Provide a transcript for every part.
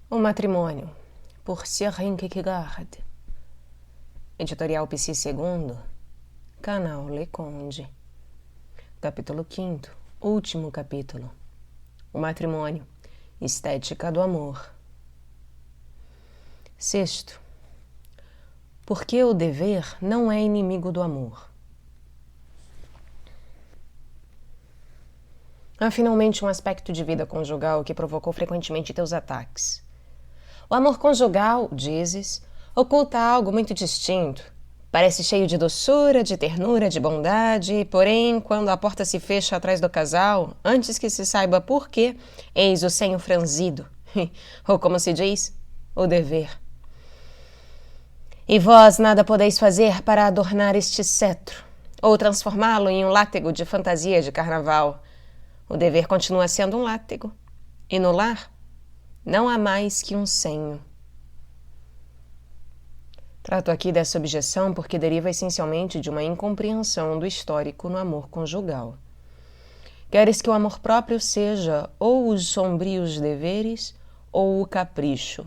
O Matrimônio, por Søren Kierkegaard. Editorial Psi II, Canal Leconde. Capítulo 5º, último capítulo. O matrimônio, estética do amor. 6º. Porque o dever não é inimigo do amor. Há finalmente um aspecto de vida conjugal que provocou frequentemente teus ataques. O amor conjugal, dizes, oculta algo muito distinto. Parece cheio de doçura, de ternura, de bondade, porém, quando a porta se fecha atrás do casal, antes que se saiba por quê, eis o senho franzido, ou como se diz, o dever. E vós nada podeis fazer para adornar este cetro, ou transformá-lo em um látego de fantasia de carnaval. O dever continua sendo um látego, e no lar não há mais que um senho. Trato aqui dessa objeção porque deriva essencialmente de uma incompreensão do histórico no amor conjugal. Queres que o amor próprio seja ou os sombrios deveres ou o capricho.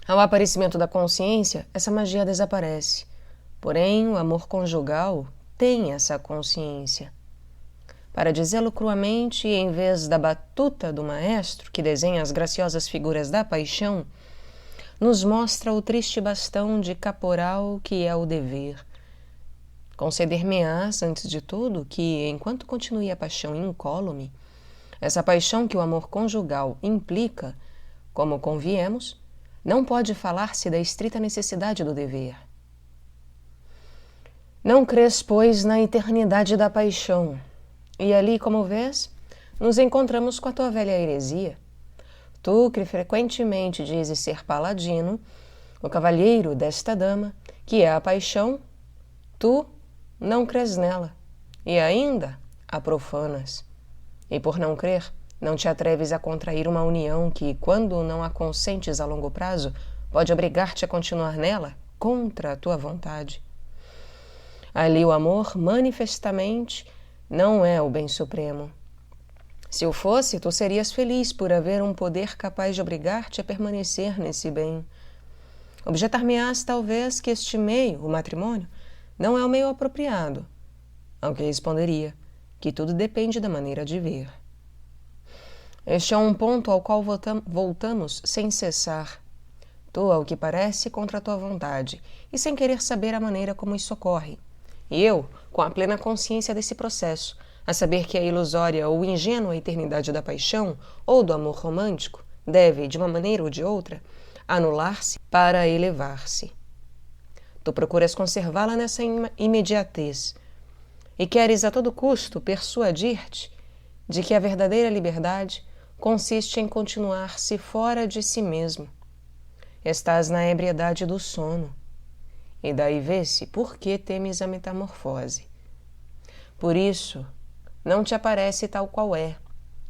Ao aparecimento da consciência, essa magia desaparece. Porém, o amor conjugal tem essa consciência. Para dizê-lo cruamente, em vez da batuta do maestro, que desenha as graciosas figuras da paixão, nos mostra o triste bastão de caporal que é o dever. Conceder-me-ás, antes de tudo, que, enquanto continue a paixão incólume, essa paixão que o amor conjugal implica, como conviemos, não pode falar-se da estrita necessidade do dever. Não crês, pois, na eternidade da paixão, e ali, como vês, nos encontramos com a tua velha heresia. Tu, que frequentemente dizes ser paladino, o cavalheiro desta dama, que é a paixão, tu não crês nela, e ainda a profanas. E por não crer, não te atreves a contrair uma união que, quando não a consentes a longo prazo, pode obrigar-te a continuar nela contra a tua vontade. Ali o amor, manifestamente, não é o bem supremo. Se o fosse, tu serias feliz por haver um poder capaz de obrigar-te a permanecer nesse bem. Objetar-me-ás, talvez, que este meio, o matrimônio, não é o meio apropriado, ao que responderia que tudo depende da maneira de ver. Este é um ponto ao qual voltamos sem cessar. Tu, ao que parece, contra a tua vontade, e sem querer saber a maneira como isso ocorre. E eu, com a plena consciência desse processo, a saber que a ilusória ou ingênua eternidade da paixão ou do amor romântico deve, de uma maneira ou de outra, anular-se para elevar-se. Tu procuras conservá-la nessa imediatez e queres a todo custo persuadir-te de que a verdadeira liberdade consiste em continuar-se fora de si mesmo. Estás na ebriedade do sono. E daí vê-se por que temes a metamorfose. Por isso, não te aparece tal qual é,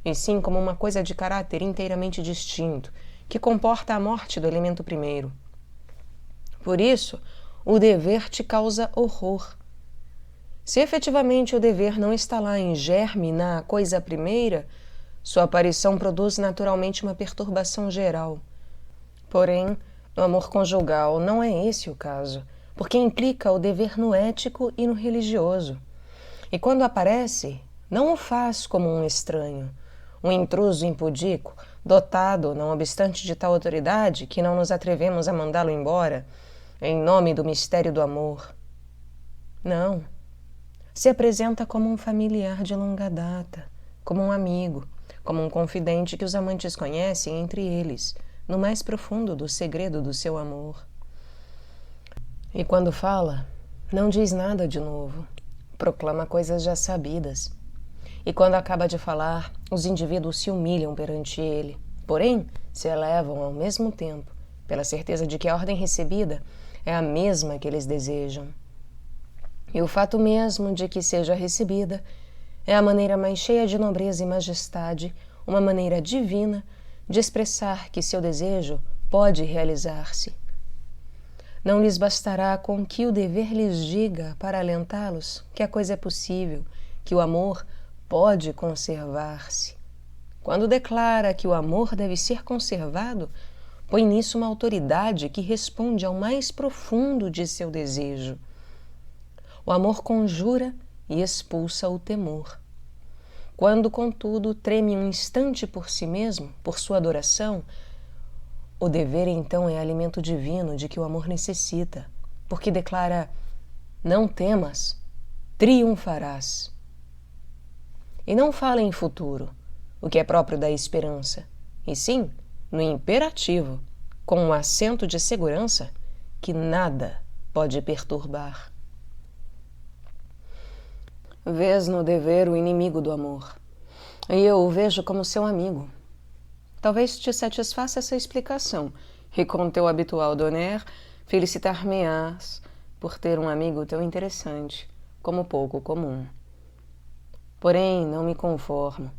e sim como uma coisa de caráter inteiramente distinto, que comporta a morte do elemento primeiro. Por isso, o dever te causa horror. Se efetivamente o dever não está lá em germe na coisa primeira, sua aparição produz naturalmente uma perturbação geral. Porém, no amor conjugal não é esse o caso, porque implica o dever no ético e no religioso. E quando aparece, não o faz como um estranho, um intruso impudico, dotado, não obstante de tal autoridade, que não nos atrevemos a mandá-lo embora, em nome do mistério do amor. Não. Se apresenta como um familiar de longa data, como um amigo, como um confidente que os amantes conhecem entre eles, no mais profundo do segredo do seu amor. E quando fala, não diz nada de novo, proclama coisas já sabidas. E quando acaba de falar, os indivíduos se humilham perante ele, porém se elevam ao mesmo tempo, pela certeza de que a ordem recebida é a mesma que eles desejam. E o fato mesmo de que seja recebida é a maneira mais cheia de nobreza e majestade, uma maneira divina de expressar que seu desejo pode realizar-se. Não lhes bastará com que o dever lhes diga, para alentá-los, que a coisa é possível, que o amor pode conservar-se. Quando declara que o amor deve ser conservado, põe nisso uma autoridade que responde ao mais profundo de seu desejo. O amor conjura e expulsa o temor. Quando, contudo, treme um instante por si mesmo, por sua adoração, o dever então é alimento divino de que o amor necessita, porque declara: não temas, triunfarás. E não fala em futuro, o que é próprio da esperança, e sim no imperativo, com um acento de segurança que nada pode perturbar. Vês no dever o inimigo do amor, e eu o vejo como seu amigo. Talvez te satisfaça essa explicação, e com teu habitual doner, felicitar-me-ás por ter um amigo tão interessante, como pouco comum. Porém, não me conformo,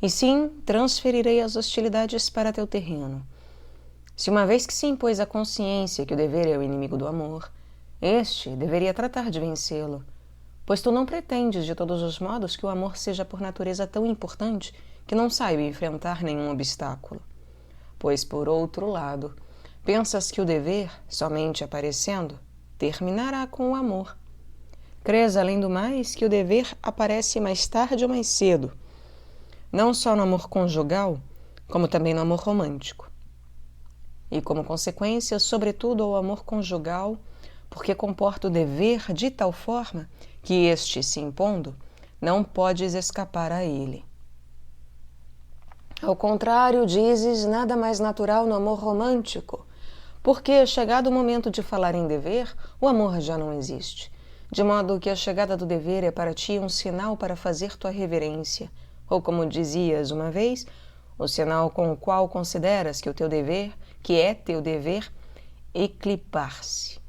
e sim transferirei as hostilidades para teu terreno. Se uma vez que se impôs a consciência que o dever é o inimigo do amor, este deveria tratar de vencê-lo, pois tu não pretendes de todos os modos que o amor seja por natureza tão importante que não saiba enfrentar nenhum obstáculo. Pois, por outro lado, pensas que o dever, somente aparecendo, terminará com o amor. Crês, além do mais, que o dever aparece mais tarde ou mais cedo, não só no amor conjugal, como também no amor romântico. E, como consequência, sobretudo ao amor conjugal, porque comporta o dever de tal forma que este, se impondo, não podes escapar a ele. Ao contrário, dizes nada mais natural no amor romântico, porque, chegado o momento de falar em dever, o amor já não existe, de modo que a chegada do dever é para ti um sinal para fazer tua reverência, ou como dizias uma vez, o sinal com o qual consideras que o teu dever, que é teu dever, eclipar-se.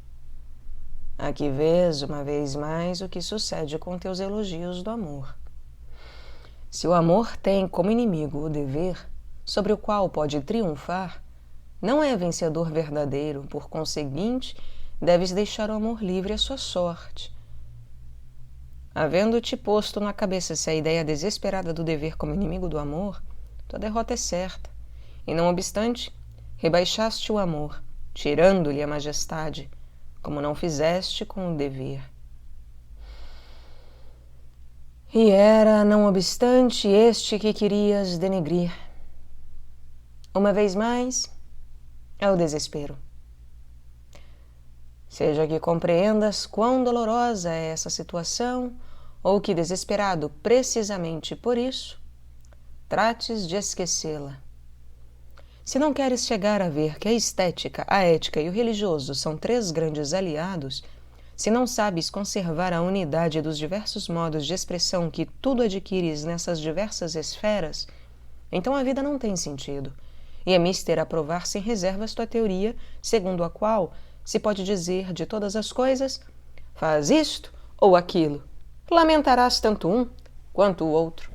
Aqui vês, uma vez mais, o que sucede com teus elogios do amor. Se o amor tem como inimigo o dever, sobre o qual pode triunfar, não é vencedor verdadeiro, por conseguinte, deves deixar o amor livre à sua sorte. Havendo-te posto na cabeça essa ideia desesperada do dever como inimigo do amor, tua derrota é certa, e não obstante, rebaixaste o amor, tirando-lhe a majestade, como não fizeste com o dever. E era, não obstante, este que querias denegrir. Uma vez mais, é o desespero. Seja que compreendas quão dolorosa é essa situação, ou que, desesperado precisamente por isso, trates de esquecê-la. Se não queres chegar a ver que a estética, a ética e o religioso são três grandes aliados, se não sabes conservar a unidade dos diversos modos de expressão que tudo adquires nessas diversas esferas, então a vida não tem sentido, e é mister aprovar sem reservas tua teoria, segundo a qual se pode dizer de todas as coisas: faz isto ou aquilo, lamentarás tanto um quanto o outro.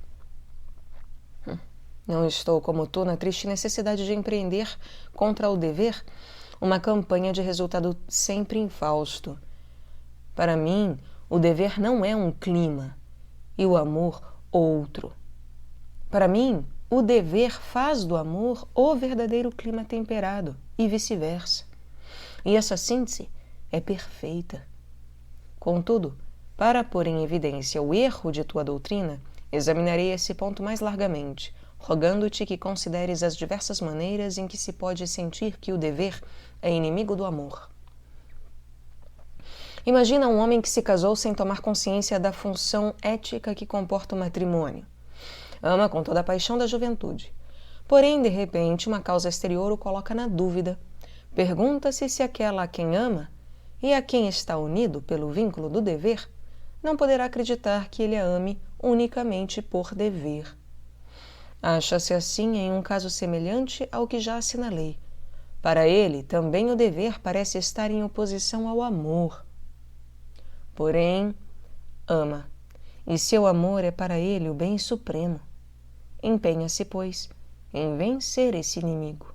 Não estou, como tu, na triste necessidade de empreender contra o dever uma campanha de resultado sempre infausto. Para mim, o dever não é um clima e o amor outro. Para mim, o dever faz do amor o verdadeiro clima temperado e vice-versa. E essa síntese é perfeita. Contudo, para pôr em evidência o erro de tua doutrina, examinarei esse ponto mais largamente, rogando-te que consideres as diversas maneiras em que se pode sentir que o dever é inimigo do amor. Imagina um homem que se casou sem tomar consciência da função ética que comporta o matrimônio. Ama com toda a paixão da juventude. Porém, de repente, uma causa exterior o coloca na dúvida. Pergunta-se se aquela a quem ama e a quem está unido pelo vínculo do dever não poderá acreditar que ele a ame unicamente por dever. Acha-se assim em um caso semelhante ao que já assinalei. Para ele, também o dever parece estar em oposição ao amor. Porém, ama, e seu amor é para ele o bem supremo. Empenha-se, pois, em vencer esse inimigo.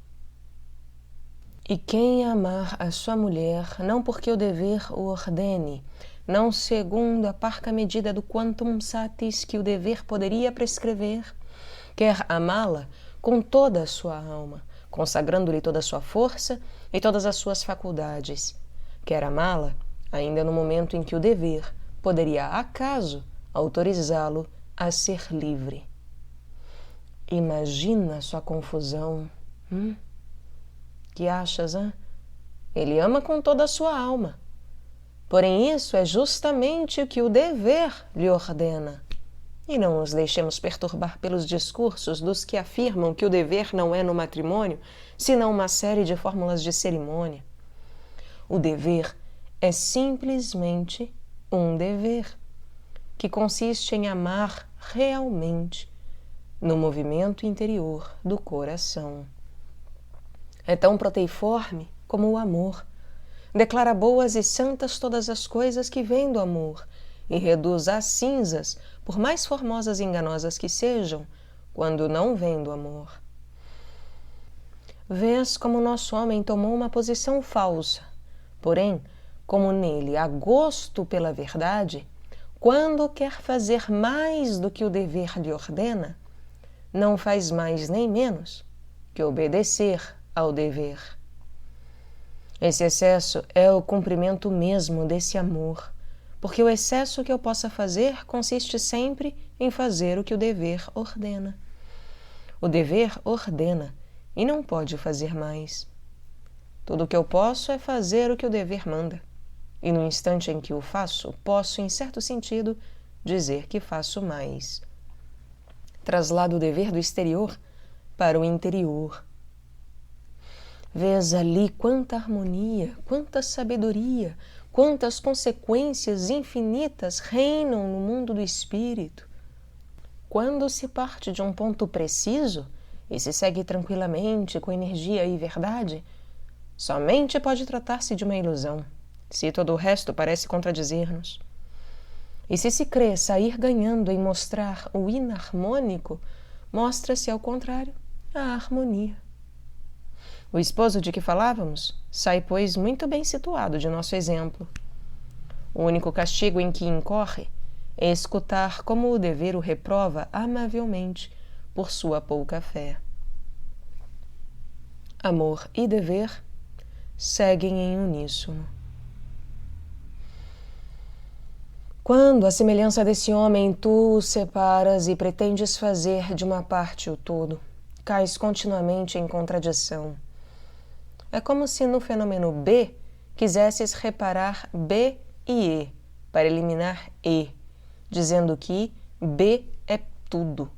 E quem amar a sua mulher, não porque o dever o ordene, não segundo a parca medida do quantum satis que o dever poderia prescrever, Quer amá-la com toda a sua alma, consagrando-lhe toda a sua força e todas as suas faculdades. Quer amá-la ainda no momento em que o dever poderia, acaso, autorizá-lo a ser livre. Imagina sua confusão. Que achas, hein? Ele ama com toda a sua alma. Porém, isso é justamente o que o dever lhe ordena. E não nos deixemos perturbar pelos discursos dos que afirmam que o dever não é no matrimônio, senão uma série de fórmulas de cerimônia. O dever é simplesmente um dever, que consiste em amar realmente, no movimento interior do coração. É tão proteiforme como o amor. Declara boas e santas todas as coisas que vêm do amor e reduz às cinzas, por mais formosas e enganosas que sejam, quando não vêm do amor. Vês como nosso homem tomou uma posição falsa, porém, como nele há gosto pela verdade, quando quer fazer mais do que o dever lhe ordena, não faz mais nem menos que obedecer ao dever. Esse excesso é o cumprimento mesmo desse amor, porque o excesso que eu possa fazer consiste sempre em fazer o que o dever ordena. O dever ordena e não pode fazer mais. Tudo o que eu posso é fazer o que o dever manda, e no instante em que o faço, posso, em certo sentido, dizer que faço mais. Traslado o dever do exterior para o interior. Vês ali quanta harmonia, quanta sabedoria, quantas consequências infinitas reinam no mundo do espírito. Quando se parte de um ponto preciso e se segue tranquilamente, com energia e verdade, somente pode tratar-se de uma ilusão, se todo o resto parece contradizer-nos. E se crê sair ganhando em mostrar o inarmônico, mostra-se, ao contrário, a harmonia. O esposo de que falávamos sai, pois, muito bem situado de nosso exemplo. O único castigo em que incorre é escutar como o dever o reprova amavelmente por sua pouca fé. Amor e dever seguem em uníssono. Quando, à semelhança desse homem, tu o separas e pretendes fazer de uma parte o todo, cais continuamente em contradição. É como se no fenômeno B quisesses reparar B e E para eliminar E, dizendo que B é tudo.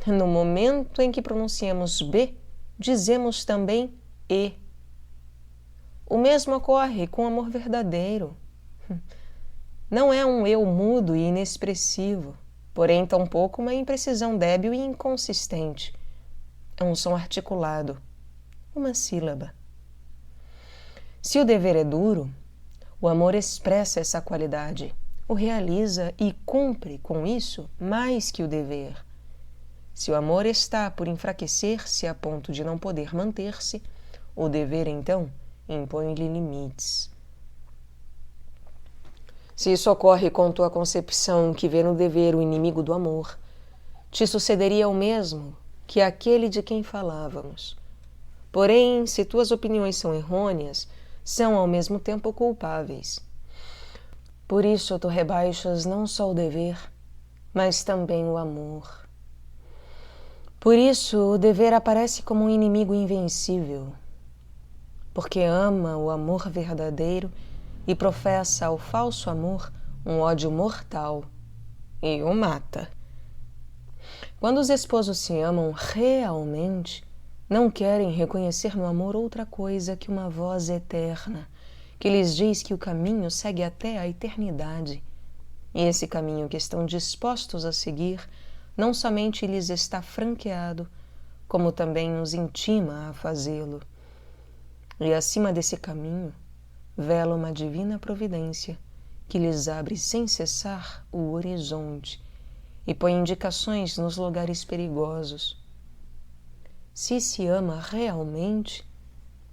No momento em que pronunciamos B, dizemos também E. O mesmo ocorre com o amor verdadeiro. Não é um eu mudo e inexpressivo, porém tampouco uma imprecisão débil e inconsistente. É um som articulado, uma sílaba. Se o dever é duro, o amor expressa essa qualidade, o realiza e cumpre com isso mais que o dever. Se o amor está por enfraquecer-se a ponto de não poder manter-se, o dever, então, impõe-lhe limites. Se isso ocorre com tua concepção que vê no dever o inimigo do amor, te sucederia o mesmo que aquele de quem falávamos. Porém, se tuas opiniões são errôneas, são ao mesmo tempo culpáveis. Por isso tu rebaixas não só o dever, mas também o amor. Por isso o dever aparece como um inimigo invencível, porque ama o amor verdadeiro e professa ao falso amor um ódio mortal e o mata. Quando os esposos se amam realmente, não querem reconhecer no amor outra coisa que uma voz eterna, que lhes diz que o caminho segue até a eternidade. E esse caminho que estão dispostos a seguir não somente lhes está franqueado, como também os intima a fazê-lo. E acima desse caminho, vela uma divina providência que lhes abre sem cessar o horizonte e põe indicações nos lugares perigosos. Se se ama realmente,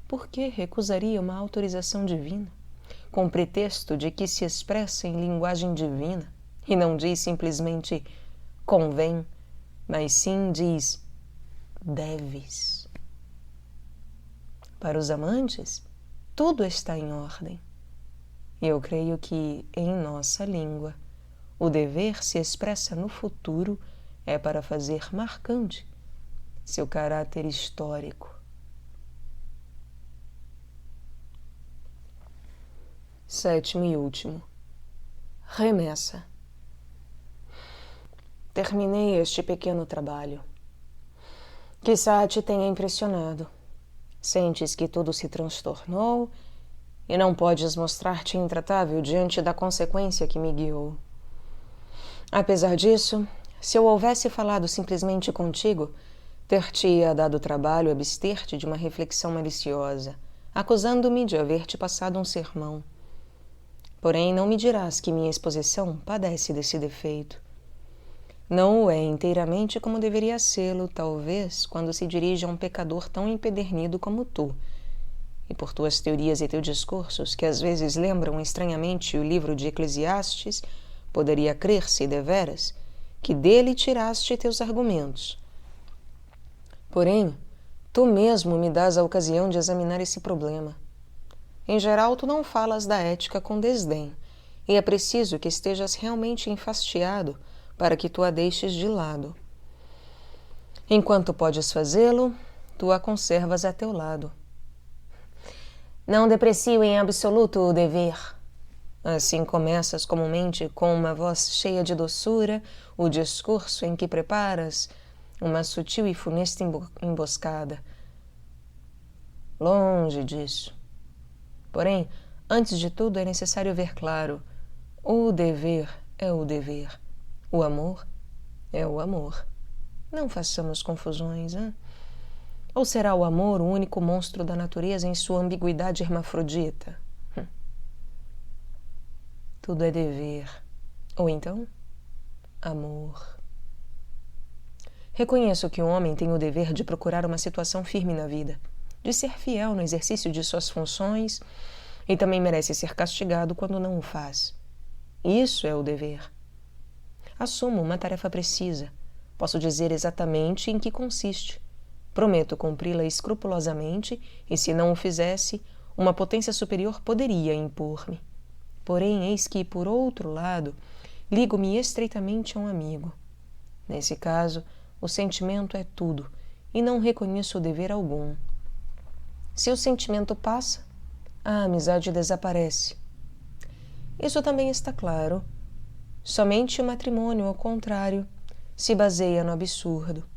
por que recusaria uma autorização divina, com pretexto de que se expressa em linguagem divina e não diz simplesmente convém, mas sim diz deves. Para os amantes, tudo está em ordem. E eu creio que, em nossa língua, o dever se expressa no futuro é para fazer marcante seu caráter histórico. 7º e último. Remessa. Terminei este pequeno trabalho. Quizá te tenha impressionado. Sentes que tudo se transtornou e não podes mostrar-te intratável diante da consequência que me guiou. Apesar disso, se eu houvesse falado simplesmente contigo, ter-te-ia dado trabalho abster-te de uma reflexão maliciosa, acusando-me de haver-te passado um sermão. Porém, não me dirás que minha exposição padece desse defeito. Não o é inteiramente como deveria sê-lo, talvez, quando se dirige a um pecador tão empedernido como tu, e por tuas teorias e teus discursos, que às vezes lembram estranhamente o livro de Eclesiastes, poderia crer-se, deveras, que dele tiraste teus argumentos. Porém, tu mesmo me dás a ocasião de examinar esse problema. Em geral, tu não falas da ética com desdém, e é preciso que estejas realmente enfastiado para que tu a deixes de lado. Enquanto podes fazê-lo, tu a conservas a teu lado. Não deprecio em absoluto o dever. Assim começas comumente com uma voz cheia de doçura o discurso em que preparas uma sutil e funesta emboscada. Longe disso. Porém, antes de tudo é necessário ver claro. O dever é o dever. O amor é o amor. Não façamos confusões, hein? Ou será o amor o único monstro da natureza em sua ambiguidade hermafrodita? Tudo é dever. Ou então, amor. Reconheço que o homem tem o dever de procurar uma situação firme na vida, de ser fiel no exercício de suas funções e também merece ser castigado quando não o faz. Isso é o dever. Assumo uma tarefa precisa. Posso dizer exatamente em que consiste. Prometo cumpri-la escrupulosamente e, se não o fizesse, uma potência superior poderia impor-me. Porém, eis que, por outro lado, ligo-me estreitamente a um amigo. Nesse caso, o sentimento é tudo e não reconheço dever algum. Se o sentimento passa, a amizade desaparece. Isso também está claro. Somente o matrimônio, ao contrário, se baseia no absurdo.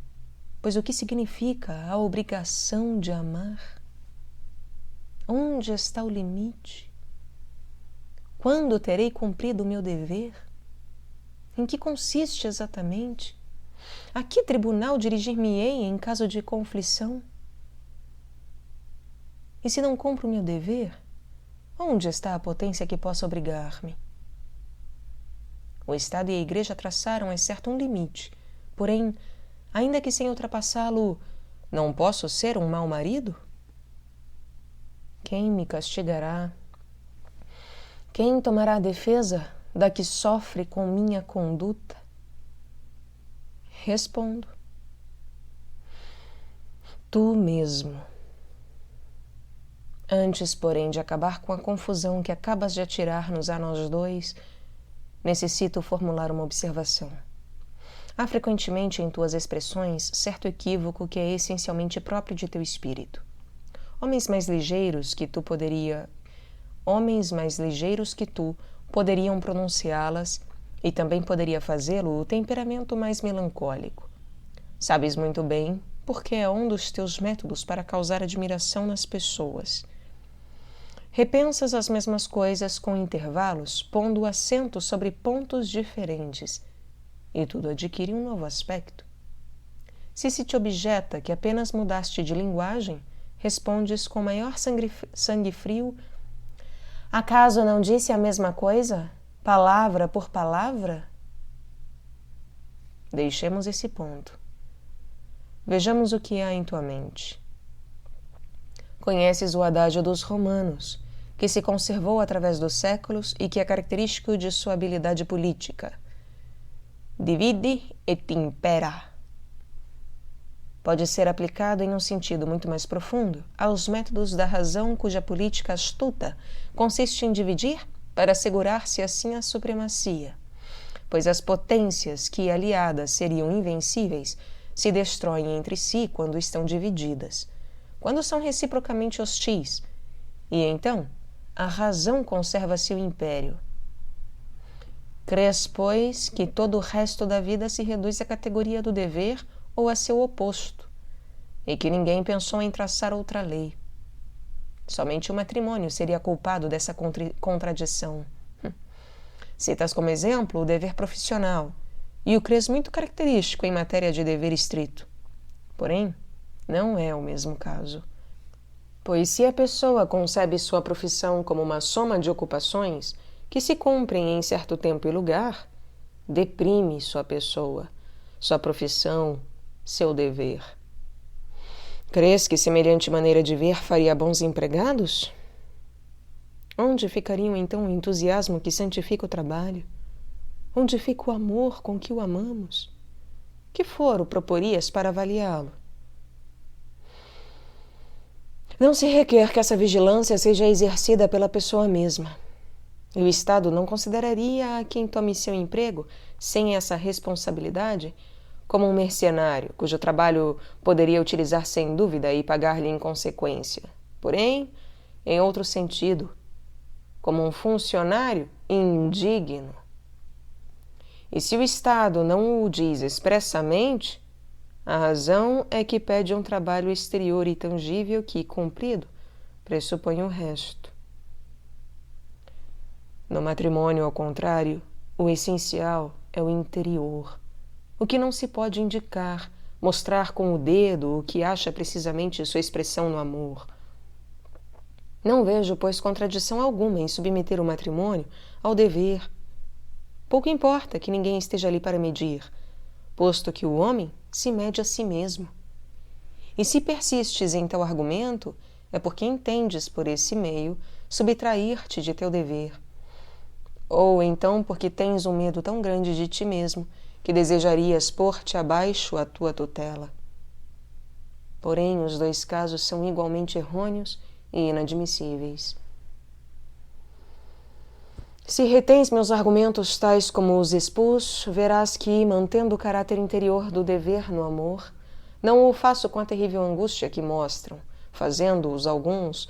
Pois o que significa a obrigação de amar? Onde está o limite? Quando terei cumprido o meu dever? Em que consiste exatamente? A que tribunal dirigir-me-ei em caso de conflição? E se não cumpro o meu dever, onde está a potência que possa obrigar-me? O Estado e a Igreja traçaram, é certo, um limite. Porém, ainda que sem ultrapassá-lo, não posso ser um mau marido? Quem me castigará? Quem tomará a defesa da que sofre com minha conduta? Respondo. Tu mesmo. Antes, porém, de acabar com a confusão que acabas de atirar-nos a nós dois, necessito formular uma observação. Há frequentemente em tuas expressões certo equívoco que é essencialmente próprio de teu espírito. Homens mais ligeiros que tu poderiam pronunciá-las e também poderia fazê-lo o temperamento mais melancólico. Sabes muito bem porque é um dos teus métodos para causar admiração nas pessoas. Repensas as mesmas coisas com intervalos, pondo acento sobre pontos diferentes, e tudo adquire um novo aspecto. Se te objeta que apenas mudaste de linguagem, respondes com maior sangue frio: acaso não disse a mesma coisa, palavra por palavra? Deixemos esse ponto. Vejamos o que há em tua mente. Conheces o adágio dos romanos, que se conservou através dos séculos e que é característico de sua habilidade política. Divide et impera. pode ser aplicado em um sentido muito mais profundo aos métodos da razão cuja política astuta consiste em dividir para assegurar-se assim a supremacia, pois as potências que, aliadas, seriam invencíveis, se destroem entre si quando estão divididas, quando são reciprocamente hostis, e então a razão conserva seu império. Crês, pois, que todo o resto da vida se reduz à categoria do dever ou a seu oposto, e que ninguém pensou em traçar outra lei. Somente o matrimônio seria culpado dessa contradição. Citas como exemplo o dever profissional, e o crês muito característico em matéria de dever estrito. Porém, não é o mesmo caso. Pois se a pessoa concebe sua profissão como uma soma de ocupações que se cumprem em certo tempo e lugar, deprime sua pessoa, sua profissão, seu dever. Crês que semelhante maneira de ver faria bons empregados? Onde ficariam então o entusiasmo que santifica o trabalho? Onde fica o amor com que o amamos? Que foro proporias para avaliá-lo? Não se requer que essa vigilância seja exercida pela pessoa mesma. E o Estado não consideraria a quem tome seu emprego sem essa responsabilidade como um mercenário, cujo trabalho poderia utilizar sem dúvida e pagar-lhe em consequência. Porém, em outro sentido, como um funcionário indigno. E se o Estado não o diz expressamente, a razão é que pede um trabalho exterior e tangível que, cumprido, pressupõe o resto. No matrimônio, ao contrário, o essencial é o interior, o que não se pode indicar, mostrar com o dedo o que acha precisamente sua expressão no amor. Não vejo, pois, contradição alguma em submeter o matrimônio ao dever. Pouco importa que ninguém esteja ali para medir, posto que o homem se mede a si mesmo. E se persistes em tal argumento, é porque entendes por esse meio subtrair-te de teu dever. Ou então porque tens um medo tão grande de ti mesmo que desejarias pôr-te abaixo à tua tutela. Porém, os dois casos são igualmente errôneos e inadmissíveis. Se retens meus argumentos tais como os expus, verás que, mantendo o caráter interior do dever no amor, não o faço com a terrível angústia que mostram, fazendo-os alguns,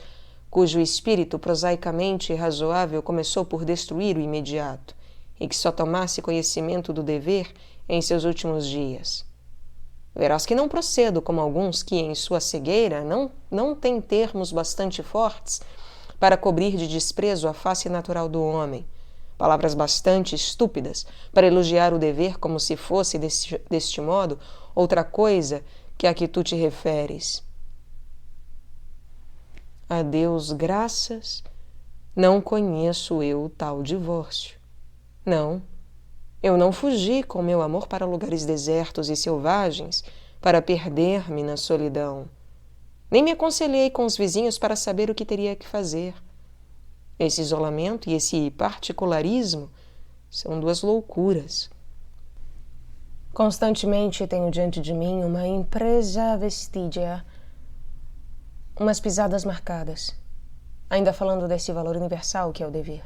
cujo espírito prosaicamente razoável começou por destruir o imediato, e que só tomasse conhecimento do dever em seus últimos dias. Verás que não procedo como alguns que, em sua cegueira, não têm termos bastante fortes para cobrir de desprezo a face natural do homem, palavras bastante estúpidas para elogiar o dever como se fosse, deste modo, outra coisa que a que tu te referes. A Deus graças, não conheço eu tal divórcio. Não, eu não fugi com meu amor para lugares desertos e selvagens para perder-me na solidão. Nem me aconselhei com os vizinhos para saber o que teria que fazer. Esse isolamento e esse particularismo são duas loucuras. Constantemente tenho diante de mim uma impresa vestigia, umas pisadas marcadas, ainda falando desse valor universal que é o dever.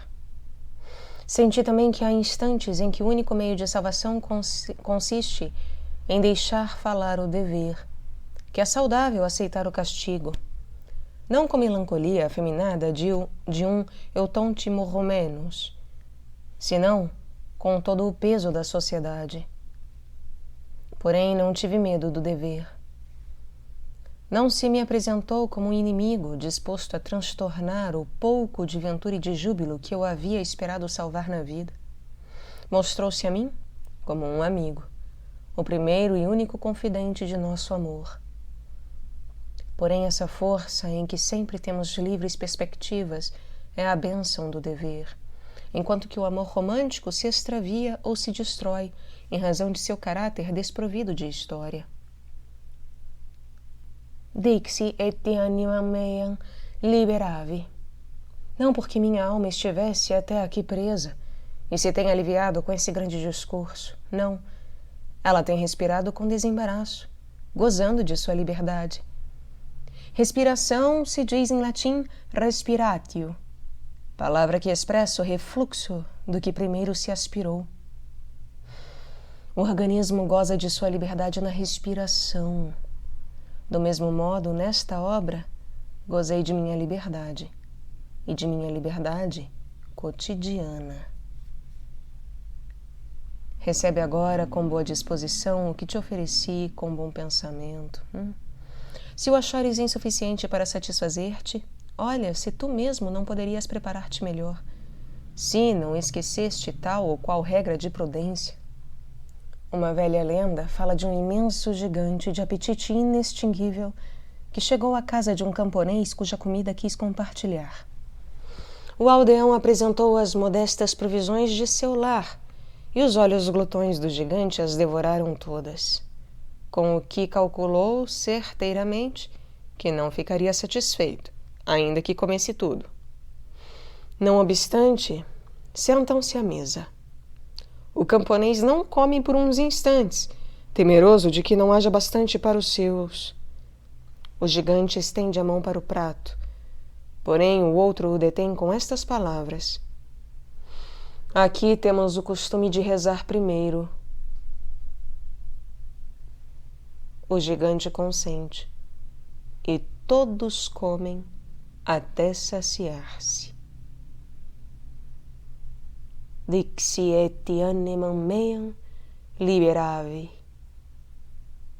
Senti também que há instantes em que o único meio de salvação consiste em deixar falar o dever, que é saudável aceitar o castigo, não com melancolia afeminada de um eu tontimo romenos, senão com todo o peso da sociedade. Porém, não tive medo do dever. Não se me apresentou como um inimigo disposto a transtornar o pouco de ventura e de júbilo que eu havia esperado salvar na vida. Mostrou-se a mim como um amigo, o primeiro e único confidente de nosso amor. Porém, essa força em que sempre temos livres perspectivas é a bênção do dever, enquanto que o amor romântico se extravia ou se destrói em razão de seu caráter desprovido de história. Dixi et anima meam liberavi. Não porque minha alma estivesse até aqui presa e se tenha aliviado com esse grande discurso. Não. Ela tem respirado com desembaraço, gozando de sua liberdade. Respiração se diz em latim respiratio, palavra que expressa o refluxo do que primeiro se aspirou. O organismo goza de sua liberdade na respiração. Do mesmo modo, nesta obra, gozei de minha liberdade, e de minha liberdade cotidiana. Recebe agora com boa disposição o que te ofereci com bom pensamento. Se o achares insuficiente para satisfazer-te, olha se tu mesmo não poderias preparar-te melhor, se não esqueceste tal ou qual regra de prudência. Uma velha lenda fala de um imenso gigante de apetite inextinguível que chegou à casa de um camponês cuja comida quis compartilhar. O aldeão apresentou as modestas provisões de seu lar e os olhos glutões do gigante as devoraram todas, com o que calculou certeiramente que não ficaria satisfeito, ainda que comesse tudo. Não obstante, sentam-se à mesa. O camponês não come por uns instantes, temeroso de que não haja bastante para os seus. O gigante estende a mão para o prato, porém o outro o detém com estas palavras: aqui temos o costume de rezar primeiro. O gigante consente, e todos comem até saciar-se. Dixi et animam meam liberavi.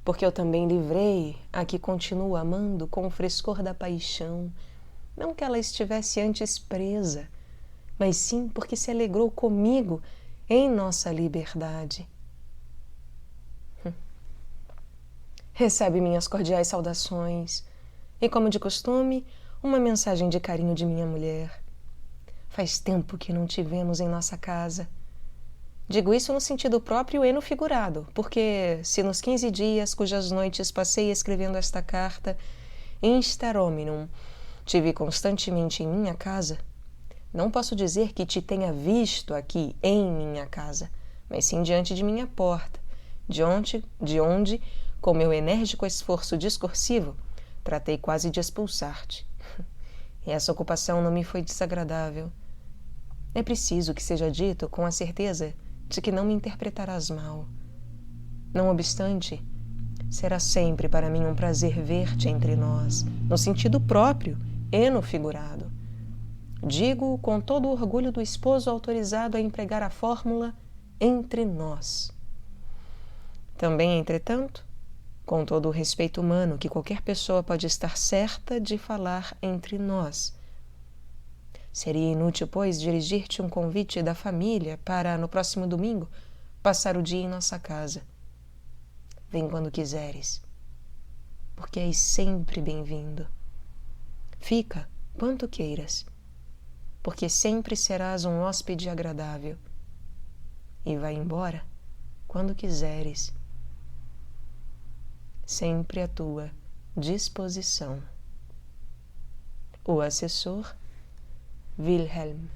Porque eu também livrei a que continuo amando com o frescor da paixão, não que ela estivesse antes presa, mas sim porque se alegrou comigo em nossa liberdade. Recebe minhas cordiais saudações e, como de costume, uma mensagem de carinho de minha mulher. Faz tempo que não te vemos em nossa casa. Digo isso no sentido próprio e no figurado, porque se nos 15 dias cujas noites passei escrevendo esta carta, instar hominum, te vi constantemente em minha casa, não posso dizer que te tenha visto aqui em minha casa, mas sim diante de minha porta, de onde, com meu enérgico esforço discursivo, tratei quase de expulsar-te. E essa ocupação não me foi desagradável. É preciso que seja dito com a certeza de que não me interpretarás mal. Não obstante, será sempre para mim um prazer ver-te entre nós, no sentido próprio e no figurado. Digo com todo o orgulho do esposo autorizado a empregar a fórmula entre nós. Também, entretanto, com todo o respeito humano que qualquer pessoa pode estar certa de falar entre nós. Seria inútil, pois, dirigir-te um convite da família para, no próximo domingo, passar o dia em nossa casa. Vem quando quiseres, porque és sempre bem-vindo. Fica quanto queiras, porque sempre serás um hóspede agradável. E vai embora quando quiseres, sempre à tua disposição. O assessor Wilhelm.